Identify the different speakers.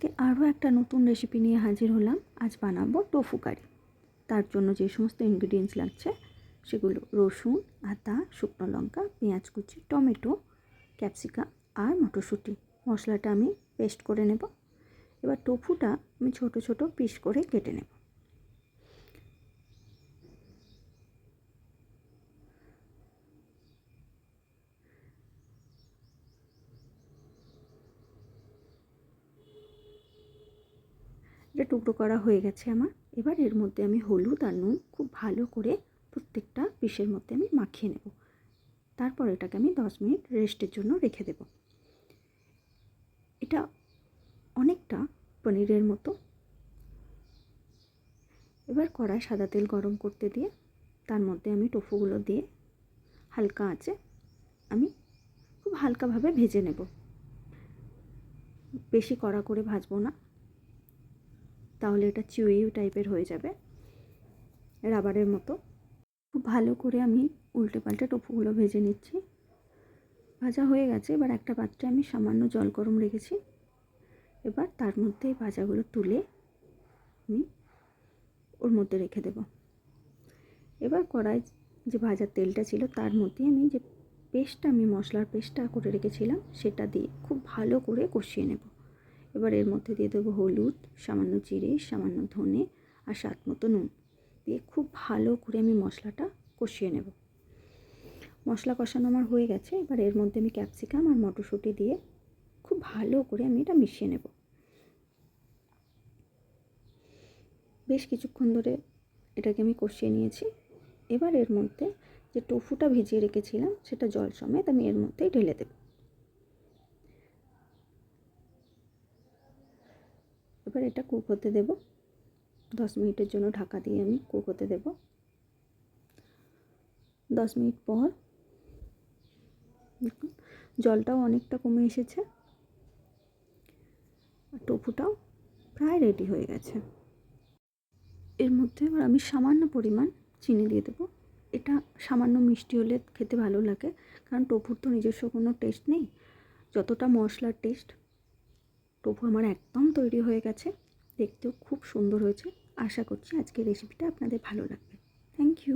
Speaker 1: আজকে আরও একটা নতুন রেসিপি নিয়ে হাজির হলাম। আজ বানাবো টোফু কারি। তার জন্য যে সমস্ত ইনগ্রিডিয়েন্টস লাগছে সেগুলো রসুন, আদা, শুকনো লঙ্কা, পেঁয়াজ কুচি, টমেটো, ক্যাপসিকাম আর মটরশুঁটি। মশলাটা আমি পেস্ট করে নেব। এবার টোফুটা আমি ছোট ছোট পিস করে কেটে নেব। এটা টুকরো করা হয়ে গেছে আমার। এবার এর মধ্যে আমি হলুদ আর নুন খুব ভালো করে প্রত্যেকটা পিসের মধ্যে আমি মাখিয়ে নেব। তারপর এটাকে আমি 10 মিনিট রেস্টের জন্য রেখে দেব। এটা অনেকটা পনিরের মতো। এবার কড়াই সাদা তেল গরম করতে দিয়ে তার মধ্যে আমি টোফুগুলো দিয়ে হালকা আঁচে আমি খুব হালকাভাবে ভেজে নেব। বেশি কড়া করে ভাজবো না, তাহলে এটা চিউই টাইপের হয়ে যাবে, রাবারের মতো। খুব ভালো করে আমি উল্টে পাল্টে টোফুগুলো ভেজে নিচ্ছি। ভাজা হয়ে গেছে। এবার একটা পাত্রে আমি সামান্য জল গরম রেখেছি। এবার তার মধ্যে এই ভাজাগুলো তুলে আমি ওর মধ্যে রেখে দেব। এবার কড়াই যে ভাজার তেলটা ছিল তার মধ্যে আমি যে মশলার পেস্টটা করে রেখেছিলাম সেটা দিয়ে খুব ভালো করে কষিয়ে নেব। এবার এর মধ্যে দিয়ে দেবো হলুদ, সামান্য জিরে, সামান্য ধনে আর স্বাদ মতো নুন দিয়ে খুব ভালো করে আমি মশলাটা কষিয়ে নেব। মশলা কষানো আমার হয়ে গেছে। এবার এর মধ্যে আমি ক্যাপসিকাম আর মটরশুঁটি দিয়ে খুব ভালো করে আমি এটা মিশিয়ে নেব। বেশ কিছুক্ষণ ধরে এটাকে আমি কষিয়ে নিয়েছি। এবার এর মধ্যে যে টোফুটা ভিজিয়ে রেখেছিলাম সেটা জল সমেত আমি এর মধ্যেই ঢেলে দেব। এবার এটা কুক হতে দেব। 10 মিনিটের জন্য ঢাকা দিয়ে আমি কুক হতে দেব। 10 মিনিট পর দেখুন জলটাও অনেকটা কমে এসেছে, আর টোফুটাও প্রায় রেডি হয়ে গেছে। এর মধ্যে এবার আমি সামান্য পরিমাণ চিনি দিয়ে দেবো। এটা সামান্য মিষ্টি হলে খেতে ভালো লাগে, কারণ টোফুর তো নিজস্ব কোনো টেস্ট নেই, যতটা মশলার টেস্ট। টোফু আমার একদম তৈরি হয়ে গেছে, দেখতেও খুব সুন্দর হয়েছে। আশা করছি আজকের রেসিপিটা আপনাদের ভালো লাগবে। Thank you.